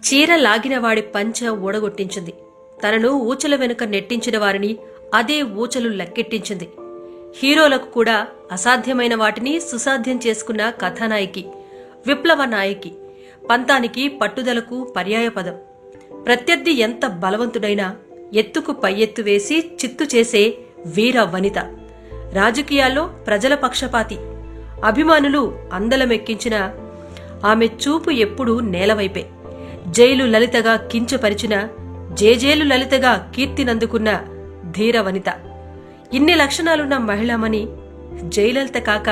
చీర లాగినవాడి పంచ ఊడగొట్టించింది. తనను ఊచల వెనుక నెట్టించిన వారిని అదే ఊచలు లెక్కెట్టించింది. హీరోలకు కూడా అసాధ్యమైన వాటిని సుసాధ్యం చేసుకున్న కథానాయకి, విప్లవ నాయకి, పంతానికి పట్టుదలకు పర్యాయపదం. ప్రత్యర్థి ఎంత బలవంతుడైనా ఎత్తుకు పై ఎత్తు వేసి చిత్తు చేసే వీర వనిత. రాజకీయాల్లో ప్రజల పక్షపాతి. అభిమానులు అందలమెక్కించిన ఆమె చూపు ఎప్పుడూ నేలవైపే. జైలు లలితగా కించపరిచిన, జేజేలు లలితగా కీర్తినందుకున్న ధీర వనిత. ఇన్ని లక్షణాలున్న మహిళామణి జయలలిత కాక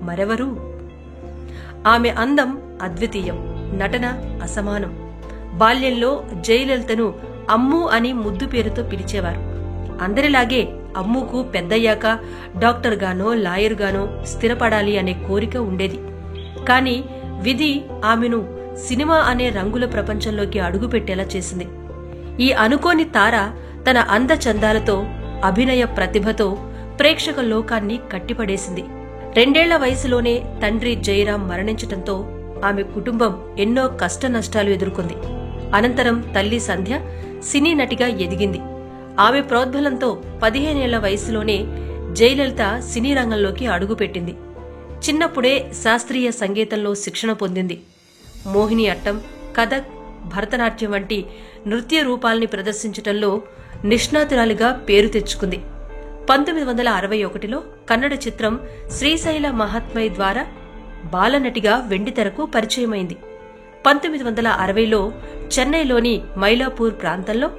మరెవరు? ఆమె అందం అద్వితీయం, నటన అసమానం. బాల్యంలో జయలలితను అమ్ము అని ముద్దు పేరుతో పిలిచేవారు. అందరిలాగే అమ్ముకు పెద్దయ్యాక డాక్టర్ గానో లాయర్ గానో స్థిరపడాలి అనే కోరిక ఉండేది. కాని విధి ఆమెను సినిమా అనే రంగుల ప్రపంచంలోకి అడుగుపెట్టేలా చేసింది. ఈ అనుకోని తార తన అందచందాలతో, అభినయ ప్రతిభతో ప్రేక్షక లోకాన్ని కట్టిపడేసింది. 2 ఏళ్ల వయసులోనే తండ్రి జయరాం మరణించటంతో ఆమె కుటుంబం ఎన్నో కష్టనష్టాలు ఎదుర్కొంది. అనంతరం తల్లి సంధ్య సినీ నటిగా ఎదిగింది. ఆమె ప్రోద్బలంతో 15 ఏళ్ల వయసులోనే జయలలిత సినీ రంగంలోకి అడుగుపెట్టింది. చిన్నప్పుడే శాస్త్రీయ సంగీతంలో శిక్షణ పొందింది. మోహిని అట్టం, కథక్, భరతనాట్యం వంటి నృత్య రూపాల్ని ప్రదర్శించటంలో నిష్ణాతురాలిగా పేరు తెచ్చుకుంది. 1961లో కన్నడ చిత్రం శ్రీశైల మహాత్మయ్ ద్వారా బాలనటిగా వెండితెరకు పరిచయమైంది. 1960లో చెన్నైలోని మైలాపూర్ ప్రాంతంలో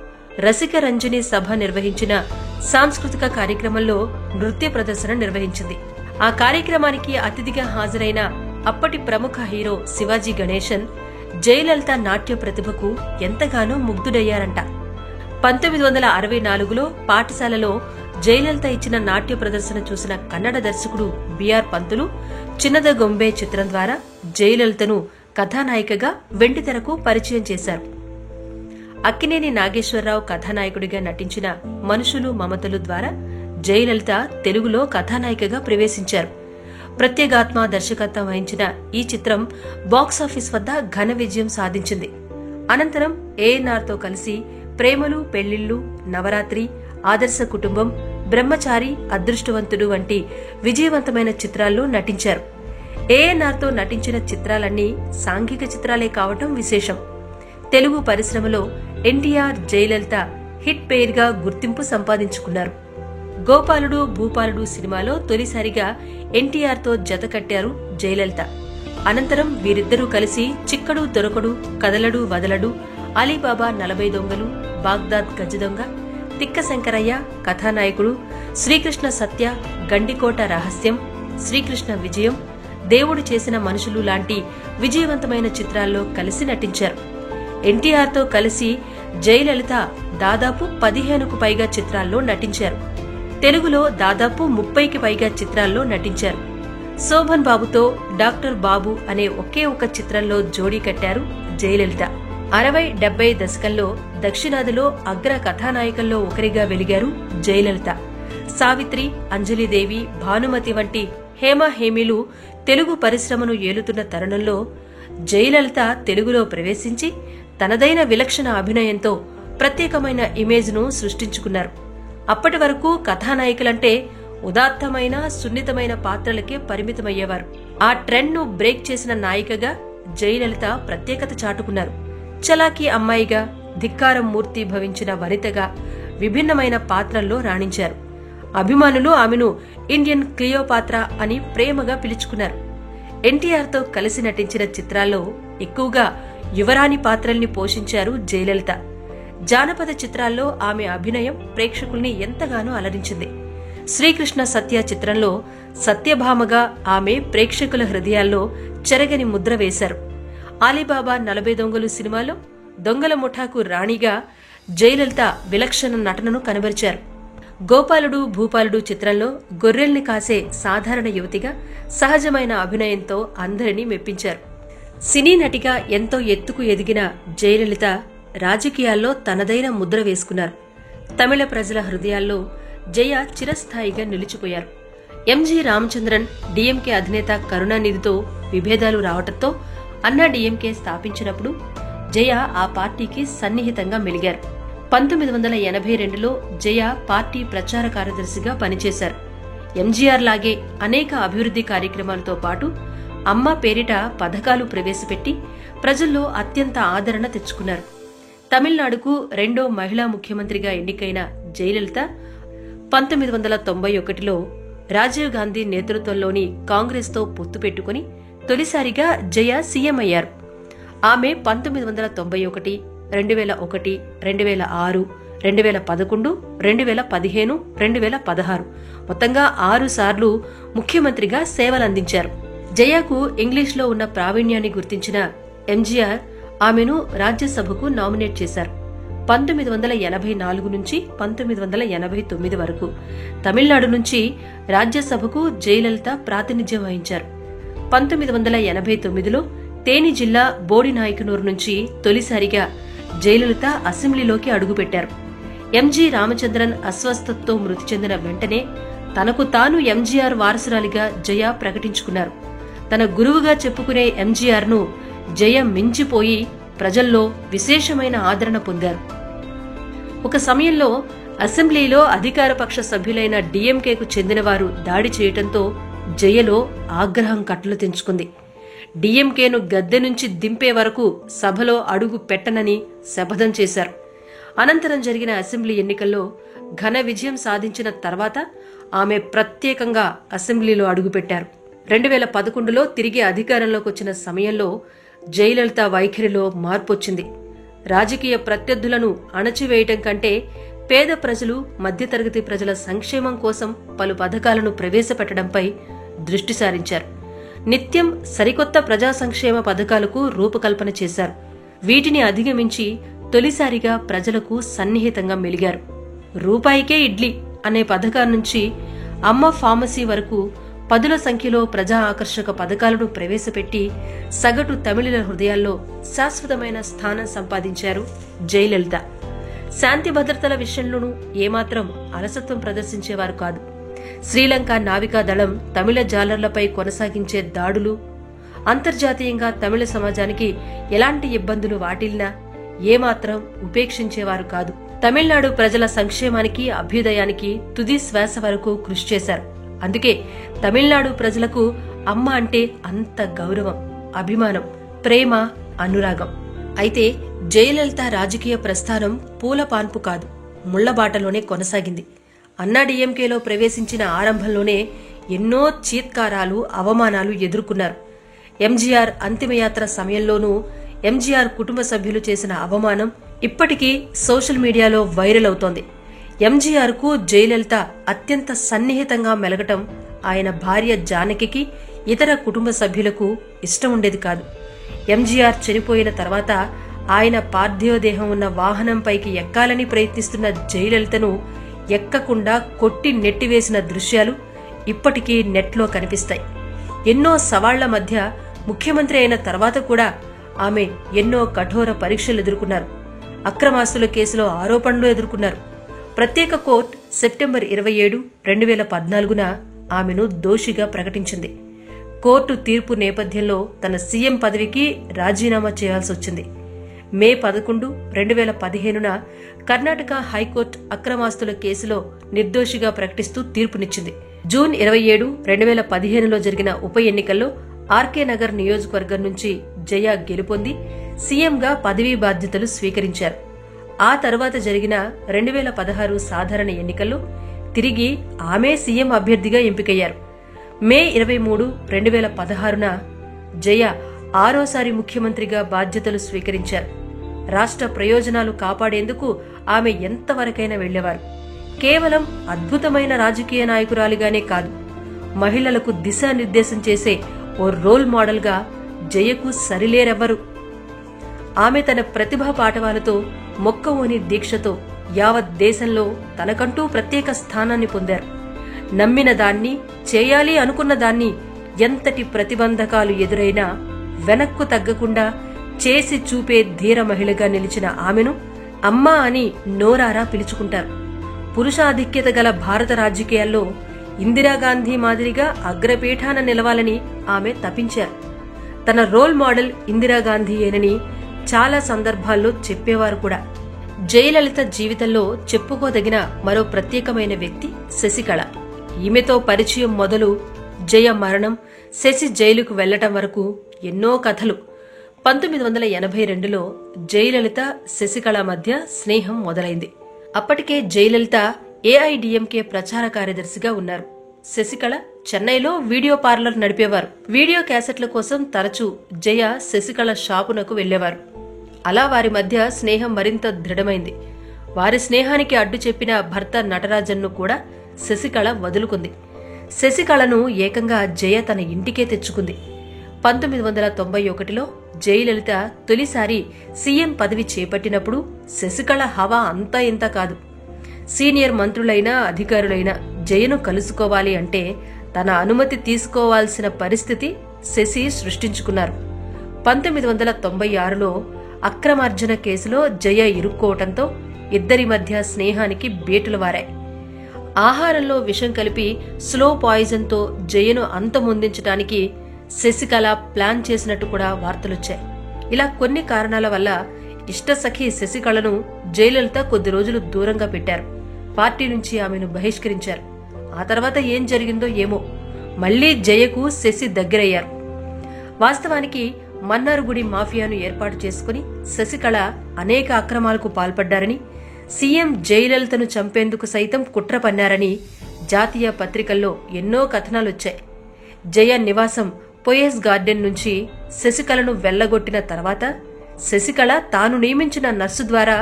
రసిక రంజని సభ నిర్వహించిన సాంస్కృతిక కార్యక్రమంలో నృత్య ప్రదర్శన నిర్వహించింది. ఆ కార్యక్రమానికి అతిథిగా హాజరైన అప్పటి ప్రముఖ హీరో శివాజీ గణేశన్ జయలలిత నాట్య ప్రతిభకు ఎంతగానో ముగ్ధుడయ్యారంట. 1964లో పాఠశాలలో జయలలిత ఇచ్చిన నాట్య ప్రదర్శన చూసిన కన్నడ దర్శకుడు బిఆర్ పంతులు చిన్నద గొంబే చిత్రం ద్వారా జయలలితను కథానాయికగా వెండితెరకు పరిచయం చేశారు. అక్కినేని నాగేశ్వరరావు కథానాయకుడిగా నటించిన మనుషులు మమతలు ద్వారా జయలలిత తెలుగులో కథానాయికగా ప్రవేశించారు. ప్రత్యేగాత్మ దర్శకత్వం వహించిన ఈ చిత్రం బాక్సాఫీస్ వద్ద ఘన విజయం సాధించింది. అనంతరం ఏఎన్ఆర్తో కలిసి ప్రేమలు పెళ్లిళ్లు, నవరాత్రి, ఆదర్శ కుటుంబం, బ్రహ్మచారి, అదృష్టవంతుడు వంటి విజయవంతమైన చిత్రాల్లో నటించారు. ఏఎన్ఆర్తో నటించిన చిత్రాలన్నీ సాంఘిక చిత్రాలే కావటం విశేషం. తెలుగు పరిశ్రమలో ఎన్టీఆర్, జయలలిత హిట్ పెయిర్ గా గుర్తింపు సంపాదించుకున్నారు. గోపాలుడు భూపాలుడు సినిమాలో తొలిసారిగా ఎన్టీఆర్తో జత కట్టారు జయలలిత. అనంతరం వీరిద్దరూ కలిసి చిక్కడు దొరకడు, కదలడు వదలడు, అలీబాబా 40 దొంగలు, బాగ్దాద్ గజదొంగ, తిక్క శంకరయ్య కథానాయకుడు, శ్రీకృష్ణ సత్య, గండికోట రహస్యం, శ్రీకృష్ణ విజయం, దేవుడు చేసిన మనుషులు లాంటి విజయవంతమైన చిత్రాల్లో కలిసి నటించారు. ఎన్టీఆర్తో కలిసి జయలలిత దాదాపు 15కు పైగా చిత్రాల్లో నటించారు. తెలుగులో దాదాపు 30కి పైగా చిత్రాల్లో నటించారు. శోభన్ బాబుతో డాక్టర్ బాబు అనే ఒకే ఒక చిత్రంలో జోడీ కట్టారు జయలలిత. 60-70 దశకంలో దక్షిణాదిలో అగ్ర కథానాయకుల్లో ఒకరిగా వెలిగారు జయలలిత. సావిత్రి, అంజలిదేవి, భానుమతి వంటి హేమహేమిలు తెలుగు పరిశ్రమను ఏలుతున్న తరుణంలో జయలలిత తెలుగులో ప్రవేశించి తనదైన విలక్షణ అభినయంతో ప్రత్యేకమైన ఇమేజ్ను సృష్టించుకున్నారు. అప్పటి వరకు కథానాయకులంటే ఉదాత్తమైన, సున్నితమైన పాత్రలకే పరిమితమయ్యేవారు. ఆ ట్రెండ్ ను బ్రేక్ చేసిన నాయికగా జయలలిత ప్రత్యేకత చాటుకున్నారు. చలాకీ అమ్మాయిగా, ధిక్కారం మూర్తి భవించిన వనితగా విభిన్నమైన పాత్రల్లో రాణించారు. అభిమానులు ఆమెను ఇండియన్ క్లియోపాత్రా అని ప్రేమగా పిలుచుకున్నారు. ఎన్టీఆర్తో కలిసి నటించిన చిత్రాల్లో ఎక్కువగా యువరాణి పాత్రల్ని పోషించారు జయలలిత. జానపద చిత్రాల్లో ఆమె అభినయం ప్రేక్షకుల్ని ఎంతగానో అలరించింది. శ్రీకృష్ణ సత్య చిత్రంలో సత్యభామగా ఆమె ప్రేక్షకుల హృదయాల్లో చెరగని ముద్ర వేశారు. అలీబాబా 40 దొంగలు సినిమాలో దొంగల ముఠాకు రాణిగా జయలలిత విలక్షణ నటనను కనబరిచారు. గోపాలుడు భూపాలుడు చిత్రంలో గొర్రెల్ని కాసే సాధారణ యువతిగా సహజమైన అభినయంతో అందరినీ మెప్పించారు. సినీ నటిగా ఎంతో ఎత్తుకు ఎదిగిన జయలలిత రాజకీయాల్లో తనదైన ముద్ర వేసుకున్నారు. తమిళ ప్రజల హృదయాల్లో జయ చిరస్థాయిగా నిలిచిపోయారు. ఎంజి రామచంద్రన్ డీఎంకే అధినేత కరుణానిధితో విభేదాలు రావటంతో అన్నా డీఎంకే స్థాపించినప్పుడు జయ ఆ పార్టీకి సన్నిహితంగా మెలిగారు. 1982లో జయ పార్టీ ప్రచార కార్యదర్శిగా పనిచేశారు. ఎంజీఆర్ లాగే అనేక అభివృద్ధి కార్యక్రమాలతో పాటు అమ్మ పేరిట పథకాలు ప్రవేశపెట్టి ప్రజల్లో అత్యంత ఆదరణ తెచ్చుకున్నారు. తమిళనాడుకు రెండో మహిళా ముఖ్యమంత్రిగా ఎన్నికైన జయలలిత 1991లో రాజీవ్ గాంధీ నేతృత్వంలోని కాంగ్రెస్తో పొత్తు పెట్టుకుని తొలిసారిగా జయ సీఎం అయ్యారు. ఆమె 1991, 2001, 2006, 2011, 2015, 2016 మొత్తంగా 6 సార్లు ముఖ్యమంత్రిగా సేవలందించారు. జయకు ఇంగ్లీష్లో ఉన్న ప్రావీణ్యాన్ని గుర్తించిన ఎంజీఆర్ ఆమెను రాజ్యసభకు నామినేట్ చేశారు. 1984 నుంచి 1989 వరకు తమిళనాడు నుంచి రాజ్యసభకు జయలలిత ప్రాతినిధ్యం వహించారు. 1989లో తేని జిల్లా బోడినాయకనూరు నుంచి తొలిసారిగా జయలలిత అసెంబ్లీలోకి అడుగుపెట్టారు. ఎంజీ రామచంద్రన్ అస్వస్థతతో మృతి చెందిన వెంటనే తనకు తాను ఎంజీఆర్ వారసురాలిగా జయ ప్రకటించుకున్నారు. తన గురువుగా చెప్పుకునే ఎంజీఆర్ను జయ మించిపోయి ప్రజల్లో విశేషమైన ఆదరణ పొందారు. ఒక సమయంలో అసెంబ్లీలో అధికారపక్ష సభ్యులైన డీఎంకేకు చెందినవారు దాడి చేయటంతో జయలో ఆగ్రహం కట్టలు తెంచుకుంది. డీఎంకేను గద్దె నుంచి దింపే వరకు సభలో అడుగు పెట్టనని శపథం చేశారు. అనంతరం జరిగిన అసెంబ్లీ ఎన్నికల్లో ఘన విజయం సాధించిన తర్వాత ఆమె ప్రత్యేకంగా అసెంబ్లీలో అడుగుపెట్టారు. 2011లో తిరిగి అధికారంలోకి వచ్చిన సమయంలో జయలలిత వైఖరిలో మార్పొచ్చింది. రాజకీయ ప్రత్యర్థులను అణచివేయటం కంటే పేద ప్రజలు, మధ్యతరగతి ప్రజల సంక్షేమం కోసం పలు పథకాలను ప్రవేశపెట్టడంపై దృష్టి సారించారు. నిత్యం సరికొత్త ప్రజా సంక్షేమ పథకాలకు రూపకల్పన చేశారు. వీటిని అధిగమించి తొలిసారిగా ప్రజలకు సన్నిహితంగా మెలిగారు. రూపాయికే ఇడ్లీ అనే పథకాన్నించి అమ్మ ఫార్మసీ వరకు పదుల సంఖ్యలో ప్రజా ఆకర్షక పథకాలను ప్రవేశపెట్టి సగటు తమిళుల హృదయాల్లో శాశ్వతమైన స్థానం సంపాదించారు జయలలిత. శాంతి భద్రతల విషయంలోనూ ఏమాత్రం అలసత్వం ప్రదర్శించేవారు కాదు. శ్రీలంక నావికా దళం తమిళ జాలర్లపై కొనసాగించే దాడులు, అంతర్జాతీయంగా తమిళ సమాజానికి ఎలాంటి ఇబ్బందులు వాటిల్లినా ఏమాత్రం ఉపేక్షించేవారు కాదు. తమిళనాడు ప్రజల సంక్షేమానికి, అభ్యుదయానికి తుది శ్వాస వరకు కృషి చేశారు. అందుకే తమిళనాడు ప్రజలకు అమ్మ అంటే అంత గౌరవం, అభిమానం, ప్రేమ, అనురాగం. అయితే జయలలిత రాజకీయ ప్రస్థానం పూలపాన్పు కాదు, ముళ్లబాటలోనే కొనసాగింది. అన్నాడీఎంకేలో ప్రవేశించిన ఆరంభంలోనే ఎన్నో చీత్కారాలు, అవమానాలు ఎదుర్కొన్నారు. ఎంజీఆర్ అంతిమయాత్ర సమయంలోనూ ఎంజీఆర్ కుటుంబ సభ్యులు చేసిన అవమానం ఇప్పటికీ సోషల్ మీడియాలో వైరల్ అవుతోంది. ఎంజీఆర్ కు జయలలిత అత్యంత సన్నిహితంగా మెలగటం ఆయన భార్య జానకికి, ఇతర కుటుంబ సభ్యులకు ఇష్టం ఉండేది కాదు. ఎంజీఆర్ చనిపోయిన తర్వాత ఆయన పార్థివదేహం ఉన్న వాహనంపైకి ఎక్కాలని ప్రయత్నిస్తున్న జయలలితను ఎక్కకుండా కొట్టి నెట్టివేసిన దృశ్యాలు ఇప్పటికీ నెట్లో కనిపిస్తాయి. ఎన్నో సవాళ్ల మధ్య ముఖ్యమంత్రి అయిన తర్వాత కూడా ఆమె ఎన్నో కఠోర పరీక్షలు ఎదుర్కొన్నారు. అక్రమాస్తుల కేసులో ఆరోపణలు ఎదుర్కొన్నారు. ప్రత్యేక కోర్టు సెప్టెంబర్ 27, 2014న ఆమెను దోషిగా ప్రకటించింది. కోర్టు తీర్పు నేపథ్యంలో తన సీఎం పదవికి రాజీనామా చేయాల్సి వచ్చింది. మే 11, 2015న కర్ణాటక హైకోర్టు అక్రమాస్తుల కేసులో నిర్దోషిగా ప్రకటిస్తూ తీర్పునిచ్చింది. జూన్ 27, 2015లో జరిగిన ఉప ఎన్నికల్లో ఆర్కే నగర్ నియోజకవర్గం నుంచి జయ గెలుపొంది సీఎంగా పదవీ బాధ్యతలు స్వీకరించారు. ఆ తర్వాత జరిగిన 2016 సాధారణ ఎన్నికల్లో తిరిగి ఆమె సీఎం అభ్యర్థిగా ఎంపికయ్యారు. మే 23, 2016న జయ ఆరోసారి ముఖ్యమంత్రిగా బాధ్యతలు స్వీకరించారు. రాష్ట్ర ప్రయోజనాలు కాపాడేందుకు ఆమె ఎంతవరకైనా వెళ్లేవారు. కేవలం అద్భుతమైన రాజకీయ నాయకురాలిగానే కాదు, మహిళలకు దిశానిర్దేశం చేసే ఓ రోల్ మోడల్గా జయకు సరిలేరెవ్వరు. ఆమె తన ప్రతిభా పాటవాలతో, మొక్కవోని దీక్షతో యావత్ దేశంలో తనకంటూ ప్రత్యేక స్థానాన్ని పొందారు. నమ్మిన దాన్ని, చేయాలి అనుకున్న దాన్ని ఎంతటి ప్రతిబంధకాలు ఎదురైనా వెనక్కు తగ్గకుండా చేసి చూపే ధీర మహిళగా నిలిచిన ఆమెను అమ్మా అని నోరారా పిలుచుకుంటారు. పురుషాధిక్యత గల భారత రాజకీయాల్లో ఇందిరాగాంధీ మాదిరిగా అగ్రపీఠాన నిలవాలని ఆమె తపించారు. తన రోల్ మోడల్ ఇందిరాగాంధీయేనని చాలా సందర్భాల్లో చెప్పేవారు కూడా. జయలలిత జీవితంలో చెప్పుకోదగిన మరో ప్రత్యేకమైన వ్యక్తి శశికళ. ఈమెతో పరిచయం మొదలు జయ మరణం, శశి జైలుకు వెళ్లటం వరకు ఎన్నో కథలు. 1982లో జయలలిత శశికళ మధ్య స్నేహం మొదలైంది. అప్పటికే జయలలిత ఏఐడిఎంకే ప్రచార కార్యదర్శిగా ఉన్నారు. శశికళ చెన్నైలో వీడియో పార్లర్ నడిపేవారు. వీడియో క్యాసెట్ల కోసం తరచూ జయ శశికళ షాపునకు వెళ్లేవారు. అలా వారి మధ్య స్నేహం మరింత దృఢమైంది. వారి స్నేహానికి అడ్డు చెప్పిన భర్త నటరాజన్ను కూడా శశికళ వదులుకుంది. శశికళను ఏకంగా జయ తన ఇంటికే తెచ్చుకుంది. 1991లో జయలలిత తొలిసారి సీఎం పదవి చేపట్టినప్పుడు శశికళ హవా అంతా ఇంత కాదు. సీనియర్ మంత్రులైనా అధికారులైనా జయను కలుసుకోవాలి అంటే తన అనుమతి తీసుకోవాల్సిన పరిస్థితి శశి సృష్టించుకున్నారు. 1996లో అక్రమార్జన కేసులో జయ ఇరుక్కోవటంతో ఇద్దరి మధ్య స్నేహానికి బేటులు వారాయి. ఆహారంలో విషం కలిపి స్లో పాయిజన్తో జయను అంతమొందించడానికి శశికళ ప్లాన్ చేసినట్టు కూడా వార్తలొచ్చాయి. ఇలా కొన్ని కారణాల వల్ల ఇష్టసఖి శశికళను జయలలిత కొద్ది రోజులు దూరంగా పెట్టారు. పార్టీ నుంచి ఆమెను బహిష్కరించారు. ఆ తర్వాత ఏం జరిగిందో ఏమో, మళ్లీ జయకు శశి దగ్గరయ్యారు. వాస్తవానికి మన్నారుగుడి మాఫియాను ఏర్పాటు చేసుకుని శశికళ అనేక అక్రమాలకు పాల్పడ్డారని, సీఎం జయలలితను చంపేందుకు సైతం కుట్ర పన్నారని జాతీయ పత్రికల్లో ఎన్నో కథనాలొచ్చాయి. జయ నివాసం పోయెస్ గార్డెన్ నుంచి శశికళను వెళ్లగొట్టిన తర్వాత శశికళ తాను నియమించిన నర్సు ద్వారా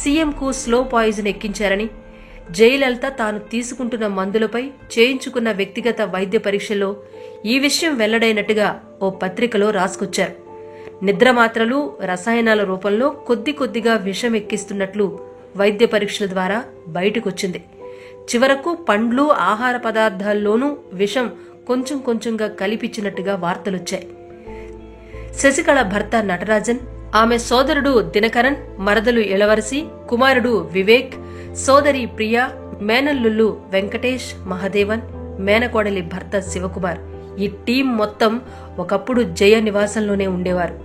సీఎంకు స్లో పాయిజన్ ఎక్కించారని, జయలలిత తాను తీసుకుంటున్న మందులపై చేయించుకున్న వ్యక్తిగత వైద్య పరీక్షల్లో ఈ విషయం వెల్లడైనట్టుగా ఓ పత్రికలో రాసుకొచ్చారు. నిద్రమాత్రలు, రసాయనాల రూపంలో కొద్ది కొద్దిగా విషం ఎక్కిస్తున్నట్లు వైద్య పరీక్షల ద్వారా బయటకొచ్చింది. చివరకు పండ్లు, ఆహార పదార్థాల్లోనూ విషం కొంచెం కొంచెంగా కలిపిచ్చినట్టుగా వార్తలొచ్చాయి. శశికళ భర్త నటరాజన్, ఆమె సోదరుడు దినకరన్, మరదలు ఇళవరసి, కుమారుడు వివేక్, సోదరి ప్రియా, మేనల్లుళ్ళు వెంకటేష్, మహదేవన్, మేనకోడలి భర్త శివకుమార్, ఈ టీం మొత్తం ఒకప్పుడు జయ నివాసంలోనే ఉండేవారు.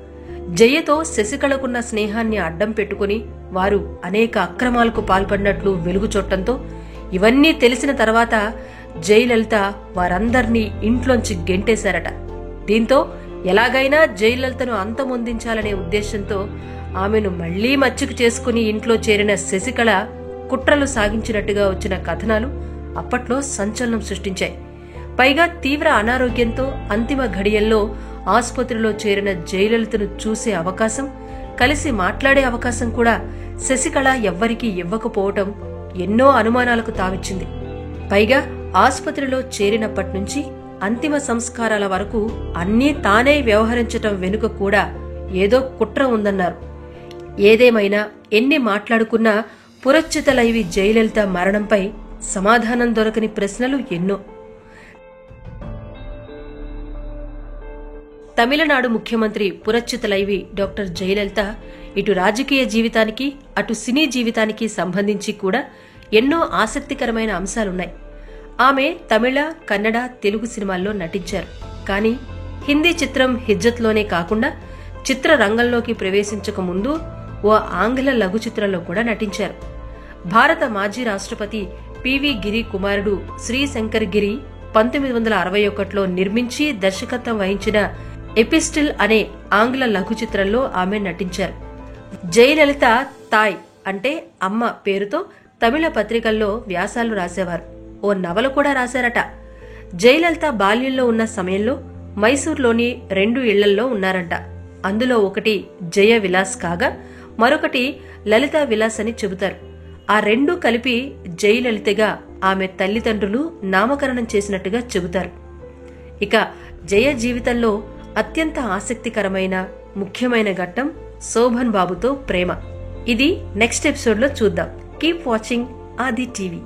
జయతో శశికళకున్న స్నేహాన్ని అడ్డం పెట్టుకుని వారు అనేక అక్రమాలకు పాల్పడినట్లు వెలుగుచొట్టంతో ఇవన్నీ తెలిసిన తర్వాత జయలలిత వారందర్నీ ఇంట్లోంచి గెంటేశారట. దీంతో ఎలాగైనా జయలలితను అంతమొందించాలనే ఉద్దేశంతో ఆమెను మళ్లీ మచ్చిక చేసుకుని ఇంట్లో చేరిన శశికళ కుట్రలు సాగించినట్టుగా వచ్చిన కథనాలు అప్పట్లో సంచలనం సృష్టించాయి. పైగా తీవ్ర అనారోగ్యంతో అంతిమ ఘడియల్లో ఆసుపత్రిలో చేరిన జయలలితను చూసే అవకాశం, కలిసి మాట్లాడే అవకాశం కూడా శశికళ ఎవ్వరికీ ఇవ్వకపోవటం ఎన్నో అనుమానాలకు తావిచ్చింది. పైగా ఆసుపత్రిలో చేరినప్పటి నుంచి అంతిమ సంస్కారాల వరకు అన్నీ తానే వ్యవహరించటం వెనుక కూడా ఏదో కుట్ర ఉందన్నారు. ఏదేమైనా ఎన్ని మాట్లాడుకున్నా పురచ్యుతలైవి జయలలిత మరణంపై సమాధానం దొరకని ప్రశ్నలు ఎన్నో. తమిళనాడు ముఖ్యమంత్రి పురచ్యుతలైవి డాక్టర్ జయలలిత ఇటు రాజకీయ జీవితానికి అటు సినీ జీవితానికి సంబంధించి కూడా ఎన్నో ఆసక్తికరమైన అంశాలున్నాయి. ఆమె తమిళ, కన్నడ, తెలుగు సినిమాల్లో నటించారు. కానీ హిందీ చిత్రం హిజ్జత్లోనే కాకుండా చిత్రరంగంలోకి ప్రవేశించక ముందు ఓ ఆంగ్ల లఘు చిత్రంలో కూడా నటించారు. భారత మాజీ రాష్ట్రపతి పివి గిరి కుమారుడు శ్రీశంకర్ గిరి 1961లో నిర్మించి దర్శకత్వం వహించిన ఎపిస్టిల్ అనే ఆంగ్ల లఘు చిత్రంలో ఆమె నటించారు. జయలలిత తాయ్ అంటే అమ్మ పేరుతో తమిళ పత్రికల్లో వ్యాసాలు రాసేవారు. ఓ నవల కూడా రాశారట. జయలలిత బాల్యంలో ఉన్న సమయంలో మైసూర్లోని 2 ఇళ్లల్లో ఉన్నారంట. అందులో ఒకటి జయ విలాస్ కాగా మరొకటి లలితా విలాస్ అని చెబుతారు. ఆ రెండూ కలిపి జయలలితగా ఆమె తల్లిదండ్రులు నామకరణం చేసినట్టుగా చెబుతారు. ఇక జయ జీవితంలో అత్యంత ఆసక్తికరమైన ముఖ్యమైన ఘట్టం శోభన్ బాబుతో ప్రేమ. ఇది నెక్స్ట్ ఎపిసోడ్ లో చూద్దాం. కీప్ వాచింగ్ ఆది టీవీ.